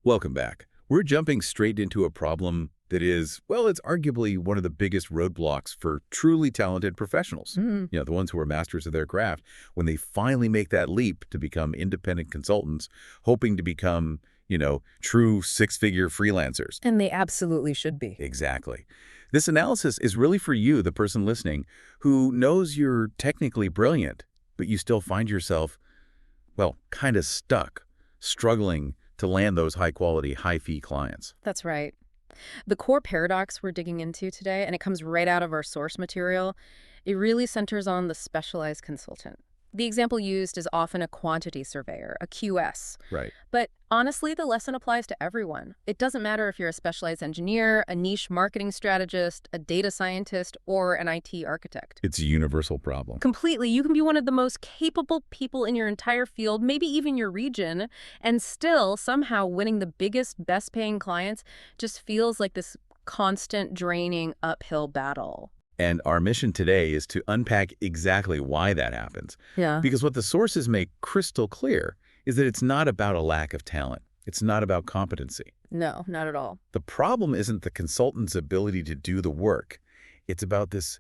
Welcome back. We're jumping straight into a problem that is, well, it's arguably one of the biggest roadblocks for truly talented professionals. Mm, The ones who are masters of their craft, when they finally make that leap to become independent consultants, hoping to become, true six-figure freelancers. and they absolutely should be. Exactly. This analysis is really for you, the person listening, who knows you're technically brilliant, but you still find yourself, well, kind of stuck, struggling to land those high-quality, high-fee clients. That's right. The core paradox we're digging into today, and it comes right out of our source material, it really centers on the specialized consultant. The example used is often a quantity surveyor, a QS. Right. But honestly, the lesson applies to everyone. It doesn't matter if you're a specialized engineer, a niche marketing strategist, a data scientist, or an IT architect. It's a universal problem. Completely. You can be one of the most capable people in your entire field, maybe even your region, and still somehow winning the biggest, best-paying clients just feels like this constant, draining, uphill battle. And our mission today is to unpack exactly why that happens. Yeah. Because what the sources make crystal clear is that it's not about a lack of talent. It's not about competency. No, not at all. The problem isn't the consultant's ability to do the work. It's about this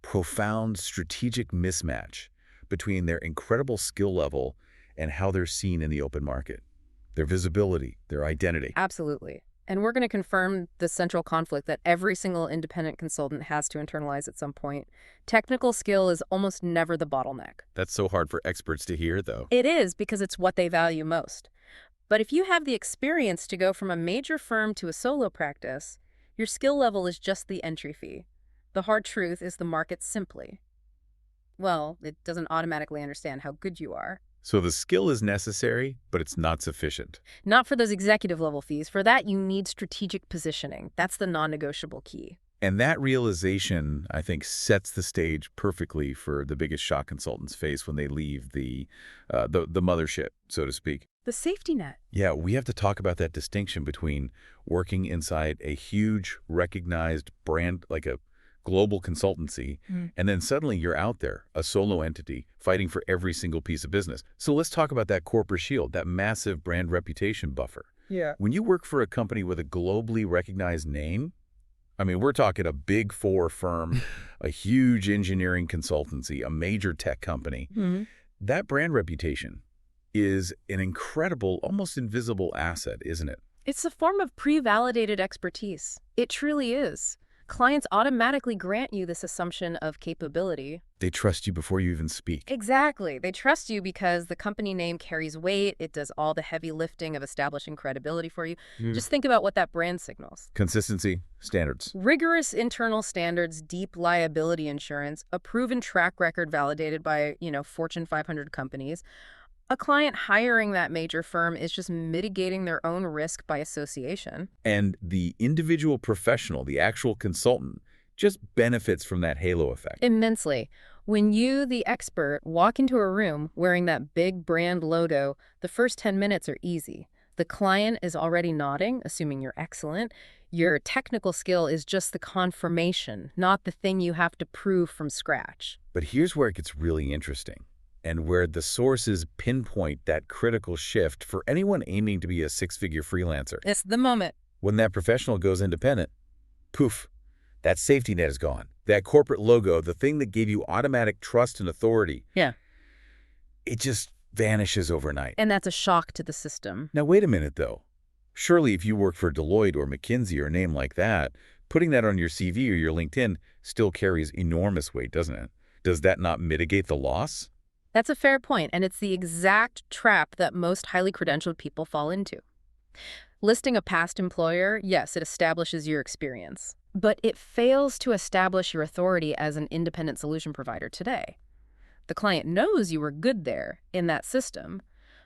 profound strategic mismatch between their incredible skill level and how they're seen in the open market, their visibility, their identity. Absolutely. And we're going to confirm the central conflict that every single independent consultant has to internalize at some point. Technical skill is almost never the bottleneck. That's so hard for experts to hear, though. It is, because it's what they value most. But if you have the experience to go from a major firm to a solo practice, your skill level is just the entry fee. The hard truth is the market simply, well, it doesn't automatically understand how good you are. So the skill is necessary, but it's not sufficient. Not for those executive level fees. For that, you need strategic positioning. That's the non-negotiable key. And that realization, I think, sets the stage perfectly for the biggest shock consultants face when they leave the mothership, so to speak. The safety net. Yeah, we have to talk about that distinction between working inside a huge, recognized brand, like a global consultancy, and then suddenly you're out there, a solo entity, fighting for every single piece of business. So let's talk about that corporate shield, that massive brand reputation buffer. Yeah. When you work for a company with a globally recognized name, I mean, we're talking a big four firm, a huge engineering consultancy, a major tech company. That brand reputation is an incredible, almost invisible asset, isn't it? It's a form of pre-validated expertise. It truly is. Clients automatically grant you this assumption of capability. They trust you before you even speak. Exactly. They trust you because the company name carries weight. It does all the heavy lifting of establishing credibility for you. Just think about what that brand signals. Consistency, standards. Rigorous internal standards, deep liability insurance, a proven track record validated by, Fortune 500 companies. A client hiring that major firm is just mitigating their own risk by association. And the individual professional, the actual consultant, just benefits from that halo effect. Immensely. When you, the expert, walk into a room wearing that big brand logo, the first 10 minutes are easy. The client is already nodding, assuming you're excellent. Your technical skill is just the confirmation, not the thing you have to prove from scratch. But here's where it gets really interesting, and where the sources pinpoint that critical shift for anyone aiming to be a six-figure freelancer. It's the moment. When that professional goes independent, poof, that safety net is gone. That corporate logo, the thing that gave you automatic trust and authority, Yeah. it just vanishes overnight. And that's a shock to the system. Now, wait a minute, though. Surely if you work for Deloitte or McKinsey or a name like that, putting that on your CV or your LinkedIn still carries enormous weight, doesn't it? Does that not mitigate the loss? That's a fair point, and it's the exact trap that most highly credentialed people fall into. Listing a past employer, yes, it establishes your experience, but it fails to establish your authority as an independent solution provider today. The client knows you were good there in that system,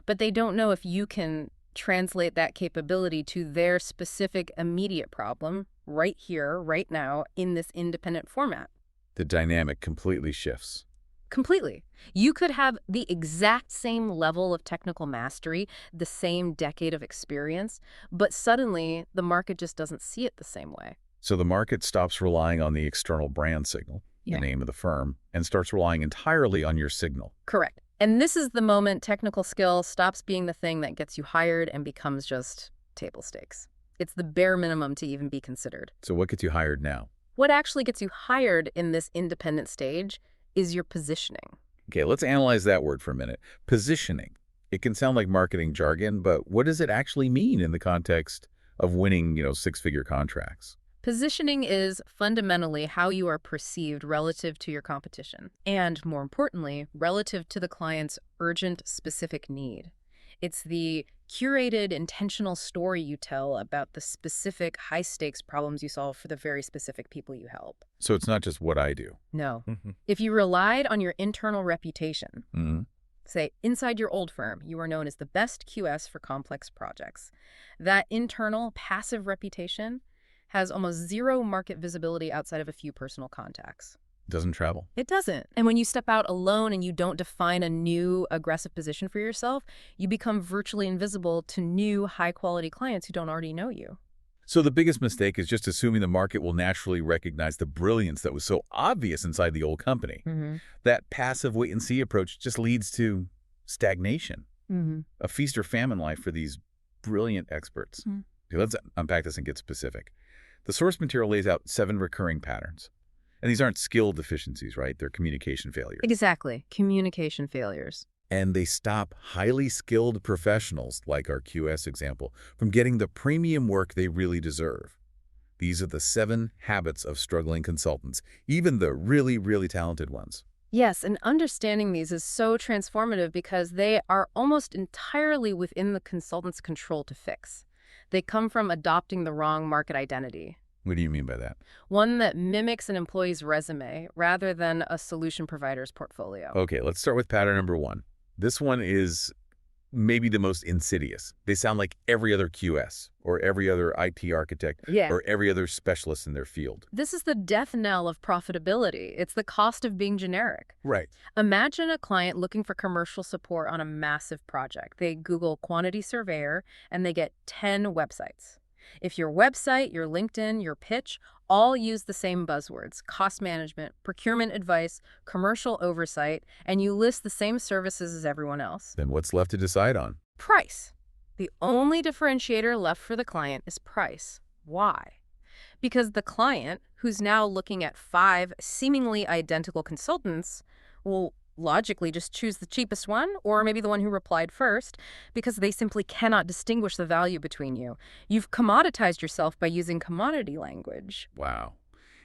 but they don't know if you can translate that capability to their specific immediate problem right here, right now, in this independent format. The dynamic completely shifts. Completely. You could have the exact same level of technical mastery, the same decade of experience, but suddenly the market just doesn't see it the same way. So the market stops relying on the external brand signal, Yeah. the name of the firm, and starts relying entirely on your signal. Correct. And this is the moment technical skill stops being the thing that gets you hired and becomes just table stakes. It's the bare minimum to even be considered. So what gets you hired now? What actually gets you hired in this independent stage is your positioning. Okay, let's analyze that word for a minute. Positioning. It can sound like marketing jargon, but what does it actually mean in the context of winning, six-figure contracts? Positioning is fundamentally how you are perceived relative to your competition, and more importantly, relative to the client's urgent, specific need. It's the curated, intentional story you tell about the specific, high-stakes problems you solve for the very specific people you help. So it's not just what I do. No. If you relied on your internal reputation, Mm-hmm. say, inside your old firm, you are known as the best QS for complex projects. That internal, passive reputation has almost zero market visibility outside of a few personal contacts. Doesn't travel. It doesn't. And when you step out alone and you don't define a new, aggressive position for yourself, you become virtually invisible to new, high-quality clients who don't already know you. So the biggest mistake is just assuming the market will naturally recognize the brilliance that was so obvious inside the old company. That passive wait-and-see approach just leads to stagnation, a feast-or-famine life for these brilliant experts. Okay, let's unpack this and get specific. The source material lays out 7 recurring patterns. And these aren't skill deficiencies, right? They're communication failures. Exactly. Communication failures. And they stop highly skilled professionals, like our QS example, from getting the premium work they really deserve. These are the 7 habits of struggling consultants, even the really, really talented ones. Yes, and understanding these is so transformative because they are almost entirely within the consultant's control to fix. They come from adopting the wrong market identity. What do you mean by that? One that mimics an employee's resume rather than a solution provider's portfolio. Okay, let's start with pattern number 1. This one is maybe the most insidious. They sound like every other QS or every other IT architect or every other specialist in their field. This is the death knell of profitability. It's the cost of being generic. Right. Imagine a client looking for commercial support on a massive project. They Google quantity surveyor and they get 10 websites. If your website, your LinkedIn, your pitch all use the same buzzwords, cost management, procurement advice, commercial oversight, and you list the same services as everyone else. Then what's left to decide on? Price. The only differentiator left for the client is price. Why? Because the client, who's now looking at 5 seemingly identical consultants, will logically just choose the cheapest one, or maybe the one who replied first, because they simply cannot distinguish the value between you. You've commoditized yourself by using commodity language. Wow.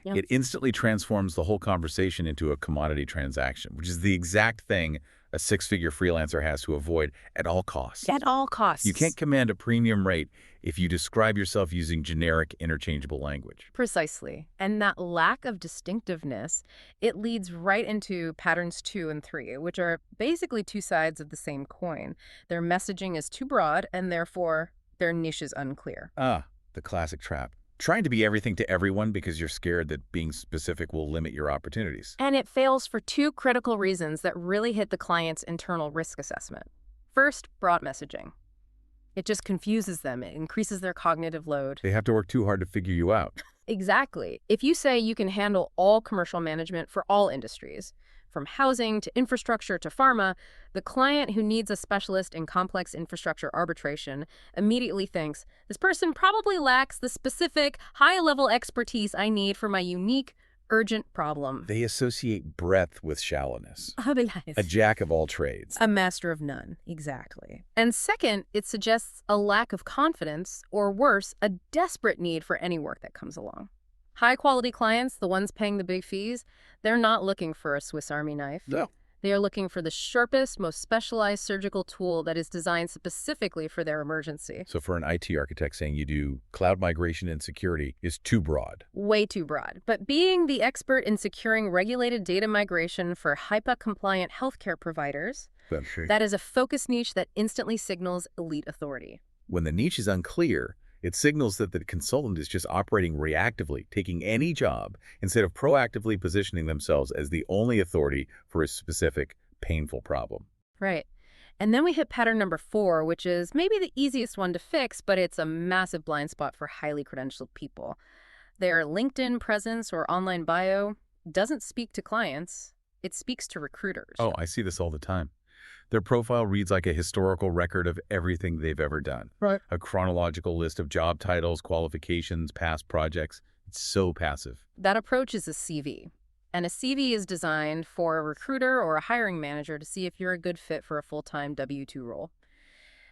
Yeah. It instantly transforms the whole conversation into a commodity transaction, which is the exact thing a 6-figure freelancer has to avoid at all costs. At all costs. You can't command a premium rate if you describe yourself using generic, interchangeable language. Precisely. And that lack of distinctiveness, it leads right into patterns 2 and 3, which are basically 2 sides of the same coin. Their messaging is too broad, and therefore their niche is unclear. Ah, the classic trap. Trying to be everything to everyone because you're scared that being specific will limit your opportunities. And it fails for 2 critical reasons that really hit the client's internal risk assessment. First, broad messaging. It just confuses them. It increases their cognitive load. They have to work too hard to figure you out. Exactly. If you say you can handle all commercial management for all industries, from housing to infrastructure to pharma, the client who needs a specialist in complex infrastructure arbitration immediately thinks, this person probably lacks the specific, high-level expertise I need for my unique, urgent problem. They associate breadth with shallowness. A jack of all trades. A master of none, exactly. And second, it suggests a lack of confidence, or worse, a desperate need for any work that comes along. High-quality clients, the ones paying the big fees, they're not looking for a Swiss Army knife. No. They are looking for the sharpest, most specialized surgical tool that is designed specifically for their emergency. So for an IT architect, saying you do cloud migration and security is too broad. Way too broad. But being the expert in securing regulated data migration for HIPAA-compliant healthcare providers, that is a focused niche that instantly signals elite authority. When the niche is unclear, it signals that the consultant is just operating reactively, taking any job, instead of proactively positioning themselves as the only authority for a specific, painful problem. Right. And then we hit pattern number 4, which is maybe the easiest one to fix, but it's a massive blind spot for highly credentialed people. Their LinkedIn presence or online bio doesn't speak to clients. It speaks to recruiters. Oh, I see this all the time. Their profile reads like a historical record of everything they've ever done. Right. A chronological list of job titles, qualifications, past projects. It's so passive. That approach is a CV. And a CV is designed for a recruiter or a hiring manager to see if you're a good fit for a full-time W-2 role.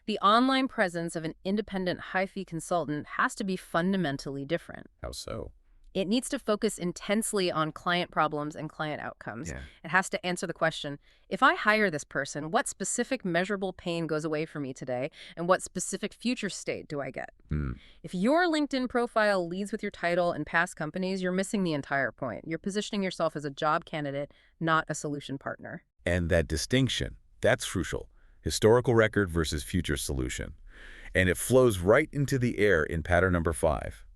The online presence of an independent high-fee consultant has to be fundamentally different. How so? It needs to focus intensely on client problems and client outcomes. Yeah. It has to answer the question, if I hire this person, what specific measurable pain goes away from me today, and what specific future state do I get? If your LinkedIn profile leads with your title and past companies, you're missing the entire point. You're positioning yourself as a job candidate, not a solution partner. And that distinction, that's crucial. Historical record versus future solution. And it flows right into the air in pattern number 5.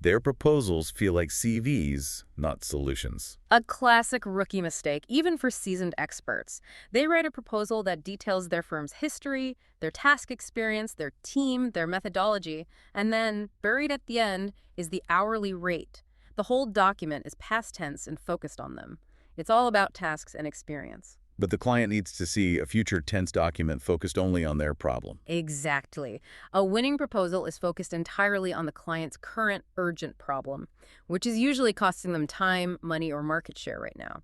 Their proposals feel like CVs, not solutions. A classic rookie mistake, even for seasoned experts. They write a proposal that details their firm's history, their task experience, their team, their methodology, and then, buried at the end, is the hourly rate. The whole document is past tense and focused on them. It's all about tasks and experience. But the client needs to see a future tense document focused only on their problem. Exactly. A winning proposal is focused entirely on the client's current urgent problem, which is usually costing them time, money, or market share right now.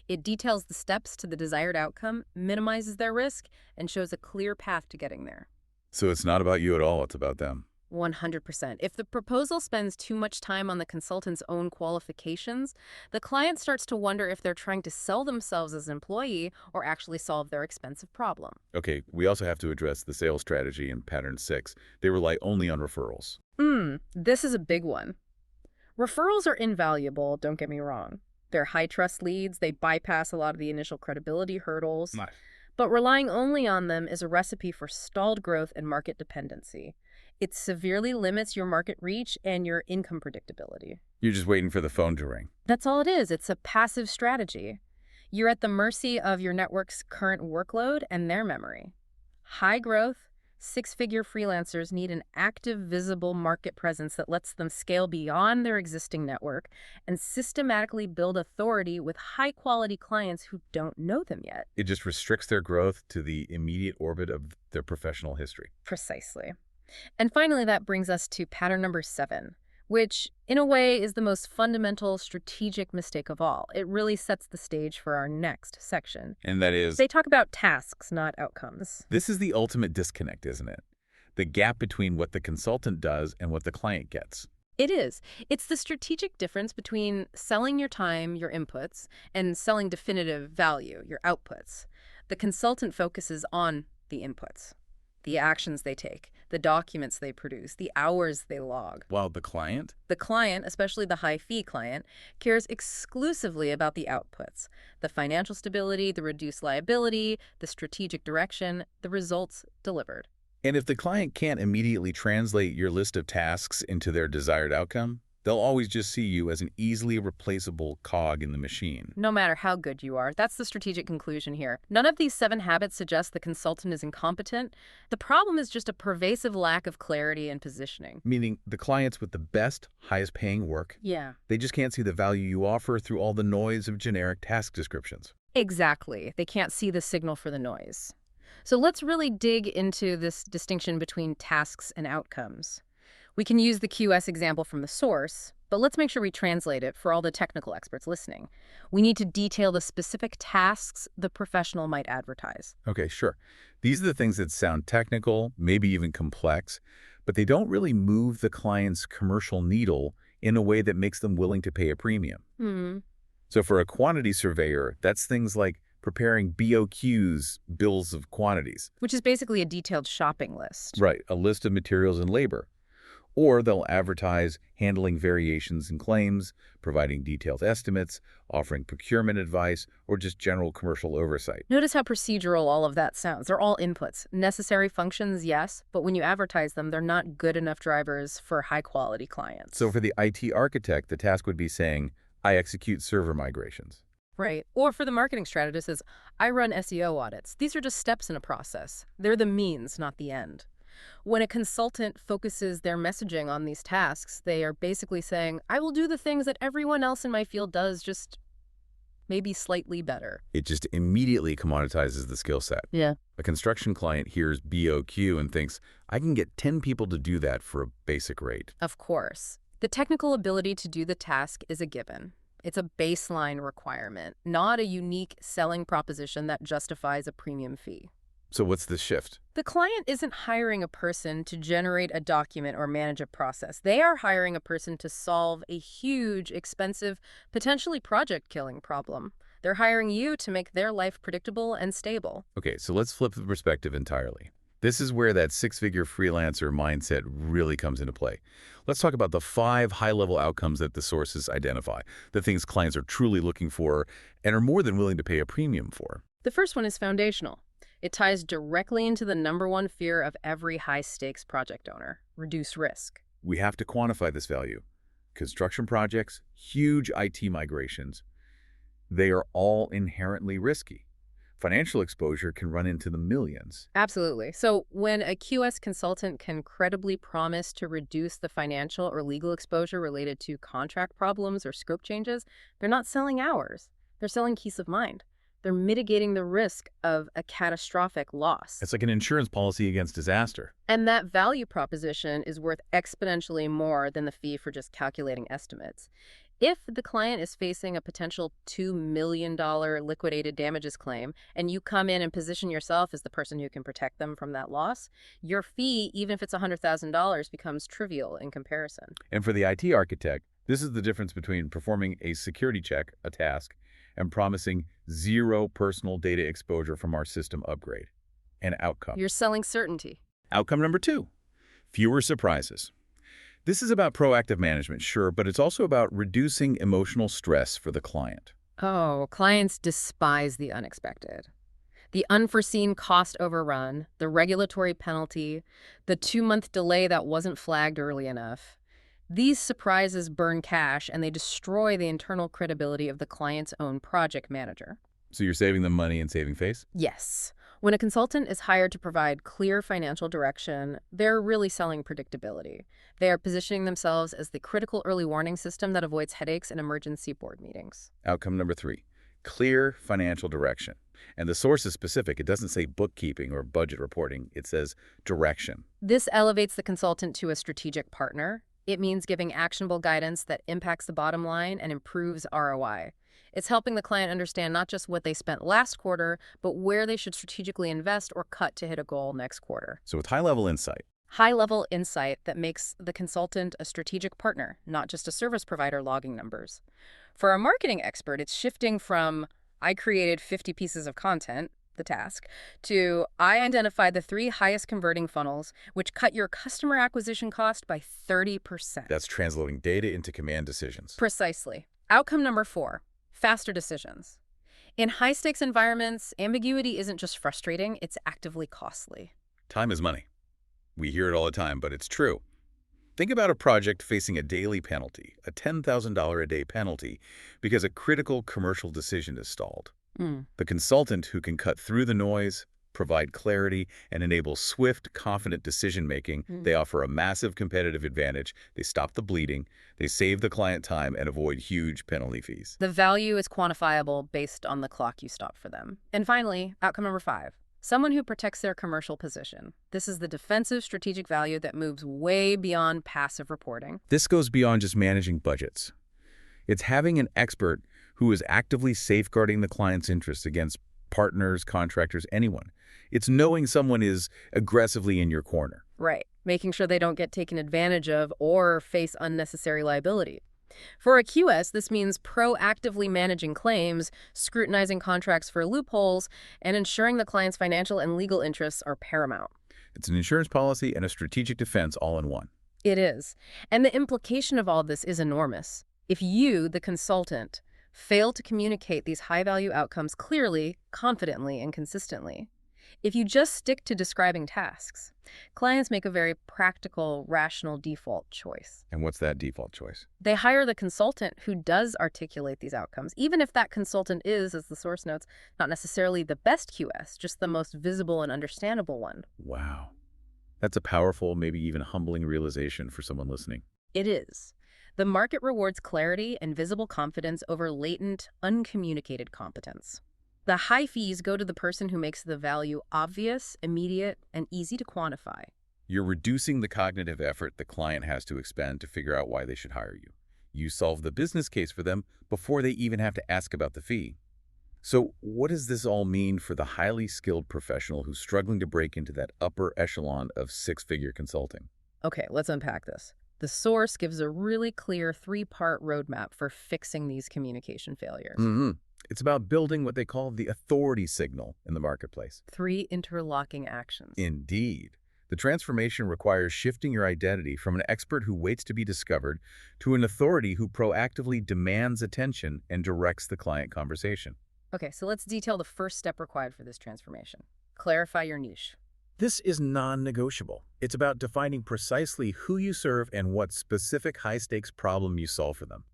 It details the steps to the desired outcome, minimizes their risk, and shows a clear path to getting there. So it's not about you at all, it's about them. 100%. If the proposal spends too much time on the consultant's own qualifications, the client starts to wonder if they're trying to sell themselves as an employee or actually solve their expensive problem. Okay, we also have to address the sales strategy in pattern 6. They rely only on referrals. This is a big one. Referrals are invaluable, don't get me wrong. They're high-trust leads, they bypass a lot of the initial credibility hurdles. Nice. But relying only on them is a recipe for stalled growth and market dependency. It severely limits your market reach and your income predictability. You're just waiting for the phone to ring. That's all it is. It's a passive strategy. You're at the mercy of your network's current workload and their memory. High growth, 6-figure freelancers need an active, visible market presence that lets them scale beyond their existing network and systematically build authority with high-quality clients who don't know them yet. It just restricts their growth to the immediate orbit of their professional history. Precisely. And finally, that brings us to pattern number 7, which, in a way, is the most fundamental strategic mistake of all. It really sets the stage for our next section. And that is, They talk about tasks, not outcomes. this is the ultimate disconnect, isn't it? The gap between what the consultant does and what the client gets. It is. It's the strategic difference between selling your time, your inputs, and selling definitive value, your outputs. The consultant focuses on the inputs, the actions they take, the documents they produce, the hours they log. While the client? The client, especially the high-fee client, cares exclusively about the outputs, the financial stability, the reduced liability, the strategic direction, the results delivered. And if the client can't immediately translate your list of tasks into their desired outcome, they'll always just see you as an easily replaceable cog in the machine. No matter how good you are, that's the strategic conclusion here. None of these 7 habits suggest the consultant is incompetent. The problem is just a pervasive lack of clarity and positioning. Meaning the clients with the best, highest paying work, Yeah. they just can't see the value you offer through all the noise of generic task descriptions. Exactly. They can't see the signal for the noise. So let's really dig into this distinction between tasks and outcomes. We can use the QS example from the source, but let's make sure we translate it for all the technical experts listening. We need to detail the specific tasks the professional might advertise. Okay, sure. These are the things that sound technical, maybe even complex, but they don't really move the client's commercial needle in a way that makes them willing to pay a premium. So for a quantity surveyor, that's things like preparing BOQs, bills of quantities. Which is basically a detailed shopping list. Right, a list of materials and labor. Or they'll advertise handling variations in claims, providing detailed estimates, offering procurement advice, or just general commercial oversight. Notice how procedural all of that sounds. They're all inputs. Necessary functions, yes, but when you advertise them, they're not good enough drivers for high-quality clients. So for the IT architect, the task would be saying, I execute server migrations. Right. Or for the marketing strategist is, I run SEO audits. These are just steps in a process. They're the means, not the end. When a consultant focuses their messaging on these tasks, they are basically saying, I will do the things that everyone else in my field does, just maybe slightly better. It just immediately commoditizes the skill set. Yeah. A construction client hears BOQ and thinks, I can get 10 people to do that for a basic rate. Of course. The technical ability to do the task is a given. It's a baseline requirement, not a unique selling proposition that justifies a premium fee. So what's the shift? The client isn't hiring a person to generate a document or manage a process. They are hiring a person to solve a huge, expensive, potentially project-killing problem. They're hiring you to make their life predictable and stable. Okay, so let's flip the perspective entirely. This is where that six-figure freelancer mindset really comes into play. Let's talk about the 5 high-level outcomes that the sources identify, the things clients are truly looking for and are more than willing to pay a premium for. The first one is foundational. It ties directly into the #1 fear of every high-stakes project owner: reduce risk. We have to quantify this value. Construction projects, huge IT migrations, they are all inherently risky. Financial exposure can run into the millions. Absolutely. So when a QS consultant can credibly promise to reduce the financial or legal exposure related to contract problems or scope changes, they're not selling hours. They're selling peace of mind. They're mitigating the risk of a catastrophic loss. It's like an insurance policy against disaster. And that value proposition is worth exponentially more than the fee for just calculating estimates. If the client is facing a potential $2 million liquidated damages claim, and you come in and position yourself as the person who can protect them from that loss, your fee, even if it's $100,000, becomes trivial in comparison. And for the IT architect, this is the difference between performing a security check, a task, and promising 0 personal data exposure from our system upgrade. An outcome. You're selling certainty. Outcome number 2, fewer surprises. This is about proactive management, sure, but it's also about reducing emotional stress for the client. Oh, clients despise the unexpected. The unforeseen cost overrun, the regulatory penalty, the 2-month delay that wasn't flagged early enough. These surprises burn cash, and they destroy the internal credibility of the client's own project manager. So you're saving them money and saving face? Yes. When a consultant is hired to provide clear financial direction, they're really selling predictability. They are positioning themselves as the critical early warning system that avoids headaches in emergency board meetings. Outcome number 3, clear financial direction. And the source is specific. It doesn't say bookkeeping or budget reporting. It says direction. This elevates the consultant to a strategic partner. It means giving actionable guidance that impacts the bottom line and improves ROI. It's helping the client understand not just what they spent last quarter, but where they should strategically invest or cut to hit a goal next quarter. So with high-level insight. High-level insight that makes the consultant a strategic partner, not just a service provider logging numbers. For a marketing expert, it's shifting from, I created 50 pieces of content, the task, to, I identified the 3 highest converting funnels, which cut your customer acquisition cost by 30%. That's translating data into command decisions. Precisely. Outcome number 4. Faster decisions. In high-stakes environments, ambiguity isn't just frustrating, it's actively costly. Time is money. We hear it all the time, but it's true. Think about a project facing a daily penalty, a $10,000 a day penalty, because a critical commercial decision is stalled. The consultant who can cut through the noise, provide clarity, and enable swift, confident decision-making, they offer a massive competitive advantage. They stop the bleeding, they save the client time, and avoid huge penalty fees. The value is quantifiable based on the clock you stop for them. And finally, outcome number 5. Someone who protects their commercial position. This is the defensive strategic value that moves way beyond passive reporting. This goes beyond just managing budgets. It's having an expert who is actively safeguarding the client's interests against partners, contractors, anyone. It's knowing someone is aggressively in your corner. Right. Making sure they don't get taken advantage of or face unnecessary liability. For a QS, this means proactively managing claims, scrutinizing contracts for loopholes, and ensuring the client's financial and legal interests are paramount. It's an insurance policy and a strategic defense all in one. It is. And the implication of all this is enormous. If you, the consultant, fail to communicate these high-value outcomes clearly, confidently, and consistently, if you just stick to describing tasks, clients make a very practical, rational default choice. And what's that default choice? They hire the consultant who does articulate these outcomes, even if that consultant is, as the source notes, not necessarily the best QS, just the most visible and understandable one. Wow. That's a powerful, maybe even humbling realization for someone listening. It is. The market rewards clarity and visible confidence over latent, uncommunicated competence. The high fees go to the person who makes the value obvious, immediate, and easy to quantify. You're reducing the cognitive effort the client has to expend to figure out why they should hire you. You solve the business case for them before they even have to ask about the fee. So what does this all mean for the highly skilled professional who's struggling to break into that upper echelon of six-figure consulting? Okay, let's unpack this. The source gives a really clear three-part roadmap for fixing these communication failures. It's about building what they call the authority signal in the marketplace. Three interlocking actions. Indeed. The transformation requires shifting your identity from an expert who waits to be discovered to an authority who proactively demands attention and directs the client conversation. Okay, so let's detail the first step required for this transformation. Clarify your niche. This is non-negotiable. It's about defining precisely who you serve and what specific high-stakes problem you solve for them.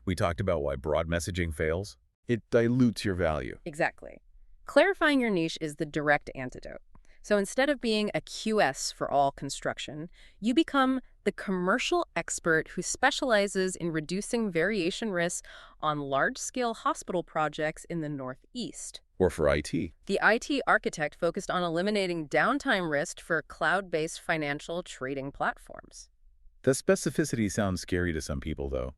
We talked about why broad messaging fails. It dilutes your value. Exactly. Clarifying your niche is the direct antidote. So instead of being a QS for all construction, you become the commercial expert who specializes in reducing variation risks on large-scale hospital projects in the Northeast. Or for IT. The IT architect focused on eliminating downtime risk for cloud-based financial trading platforms. The specificity sounds scary to some people, though.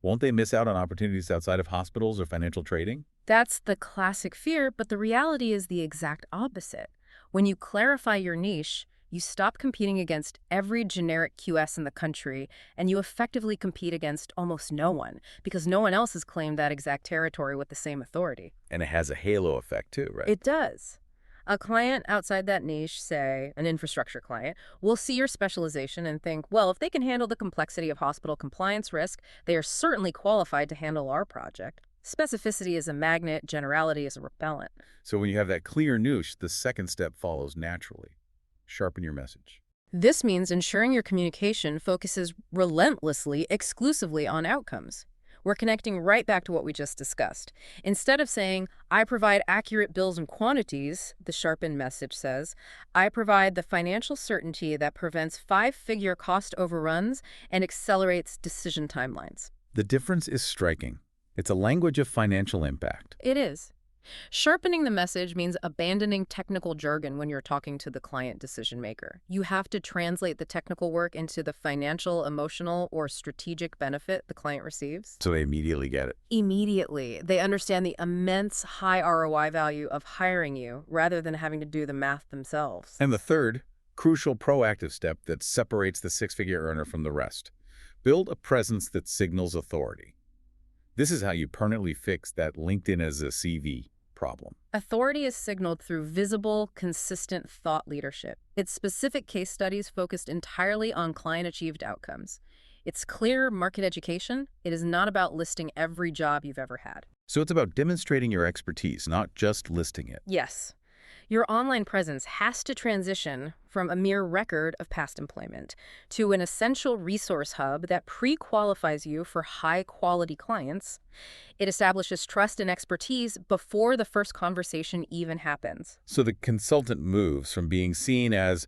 Won't they miss out on opportunities outside of hospitals or financial trading? That's the classic fear, but the reality is the exact opposite. When you clarify your niche, you stop competing against every generic QS in the country, and you effectively compete against almost no one, because no one else has claimed that exact territory with the same authority. And it has a halo effect, too, right? It does. A client outside that niche, say an infrastructure client, will see your specialization and think, well, if they can handle the complexity of hospital compliance risk, they are certainly qualified to handle our project. Specificity is a magnet, generality is a repellent. So when you have that clear niche, the second step follows naturally. Sharpen your message. This means ensuring your communication focuses relentlessly, exclusively on outcomes. We're connecting right back to what we just discussed. Instead of saying, I provide accurate bills and quantities, the sharpened message says, I provide the financial certainty that prevents five-figure cost overruns and accelerates decision timelines. The difference is striking. It's a language of financial impact. It is. Sharpening the message means abandoning technical jargon when you're talking to the client decision maker. You have to translate the technical work into the financial, emotional, or strategic benefit the client receives. So they immediately get it. Immediately, they understand the immense high ROI value of hiring you rather than having to do the math themselves. And the third, crucial proactive step that separates the six-figure earner from the rest. Build a presence that signals authority. This is how you permanently fix that LinkedIn as a CV problem. Authority is signaled through visible, consistent thought leadership. It's specific case studies focused entirely on client-achieved outcomes. It's clear market education. It is not about listing every job you've ever had. So it's about demonstrating your expertise, not just listing it. Yes. Your online presence has to transition from a mere record of past employment to an essential resource hub that pre-qualifies you for high-quality clients. It establishes trust and expertise before the first conversation even happens. So the consultant moves from being seen as,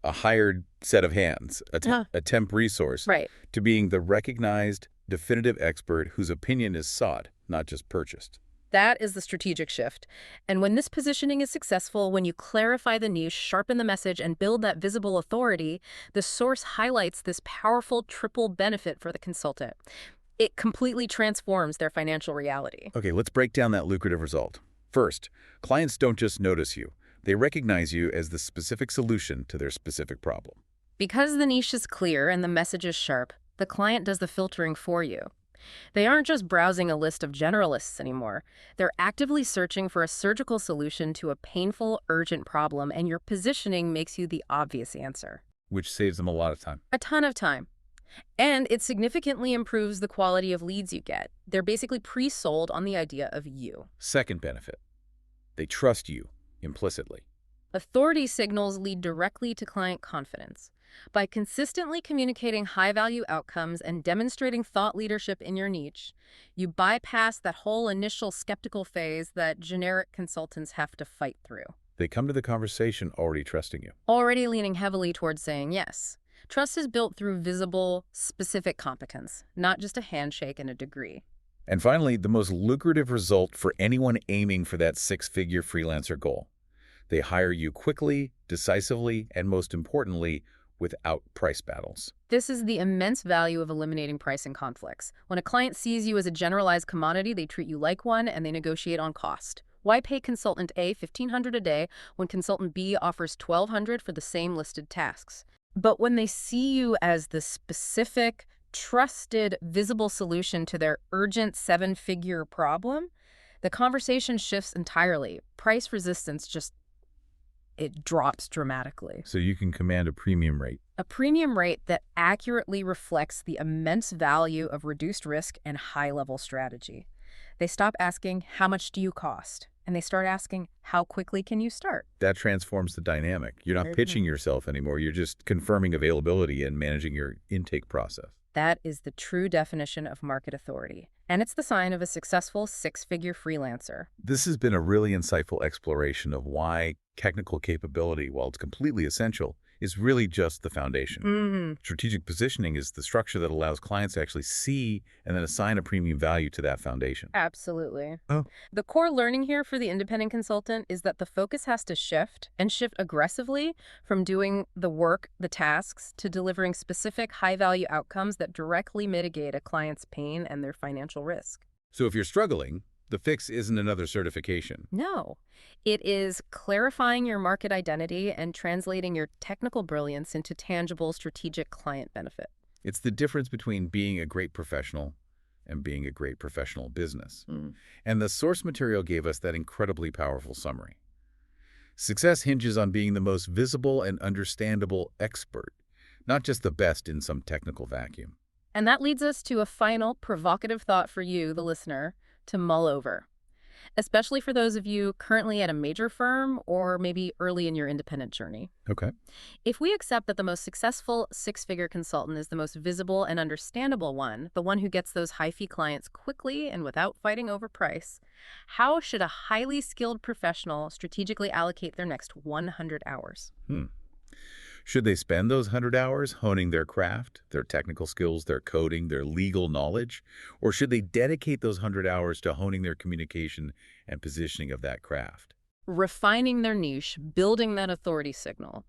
a hired set of hands, a temp resource, Right. to being the recognized, definitive expert whose opinion is sought, not just purchased. That is the strategic shift. And when this positioning is successful, when you clarify the niche, sharpen the message, and build that visible authority, the source highlights this powerful triple benefit for the consultant. It completely transforms their financial reality. Okay, let's break down that lucrative result. First, clients don't just notice you. They recognize you as the specific solution to their specific problem. Because the niche is clear and the message is sharp, the client does the filtering for you. They aren't just browsing a list of generalists anymore. They're actively searching for a surgical solution to a painful, urgent problem, and your positioning makes you the obvious answer. Which saves them a lot of time. A ton of time. And it significantly improves the quality of leads you get. They're basically pre-sold on the idea of you. Second benefit, they trust you implicitly. Authority signals lead directly to client confidence. By consistently communicating high-value outcomes and demonstrating thought leadership in your niche, you bypass that whole initial skeptical phase that generic consultants have to fight through. They come to the conversation already trusting you. Already leaning heavily towards saying yes. Trust is built through visible, specific competence, not just a handshake and a degree. And finally, the most lucrative result for anyone aiming for that six-figure freelancer goal. They hire you quickly, decisively, and most importantly, without price battles. This is the immense value of eliminating pricing conflicts. When a client sees you as a generalized commodity, they treat you like one and they negotiate on cost. Why pay consultant A $1,500 a day when consultant B offers $1,200 for the same listed tasks? But when they see you as the specific, trusted, visible solution to their urgent seven-figure problem, the conversation shifts entirely. Price resistance it drops dramatically. So you can command a premium rate. A premium rate that accurately reflects the immense value of reduced risk and high-level strategy. They stop asking, how much do you cost? And they start asking, how quickly can you start? That transforms the dynamic. You're not pitching yourself anymore. You're just confirming availability and managing your intake process. That is the true definition of market authority. And it's the sign of a successful six-figure freelancer. This has been a really insightful exploration of why technical capability, while it's completely essential, is really just the foundation. Strategic positioning is the structure that allows clients to actually see and then assign a premium value to that foundation. Absolutely. Oh. The core learning here for the independent consultant is that the focus has to shift, and shift aggressively, from doing the work, the tasks, to delivering specific high-value outcomes that directly mitigate a client's pain and their financial risk. So if you're struggling, the fix isn't another certification. No. It is clarifying your market identity and translating your technical brilliance into tangible strategic client benefit. It's the difference between being a great professional and being a great professional business. And the source material gave us that incredibly powerful summary. Success hinges on being the most visible and understandable expert, not just the best in some technical vacuum. And that leads us to a final provocative thought for you, the listener, to mull over, especially for those of you currently at a major firm or maybe early in your independent journey. Okay. If we accept that the most successful six-figure consultant is the most visible and understandable one, the one who gets those high-fee clients quickly and without fighting over price, how should a highly skilled professional strategically allocate their next 100 hours? Should they spend those 100 hours honing their craft, their technical skills, their coding, their legal knowledge? Or should they dedicate those 100 hours to honing their communication and positioning of that craft? Refining their niche, building that authority signal.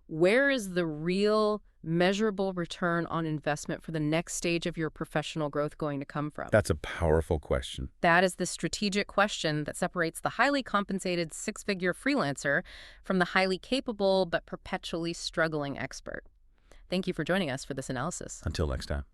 Where is the real, measurable return on investment for the next stage of your professional growth going to come from? That's a powerful question. That is the strategic question that separates the highly compensated six-figure freelancer from the highly capable but perpetually struggling expert. Thank you for joining us for this analysis. Until next time.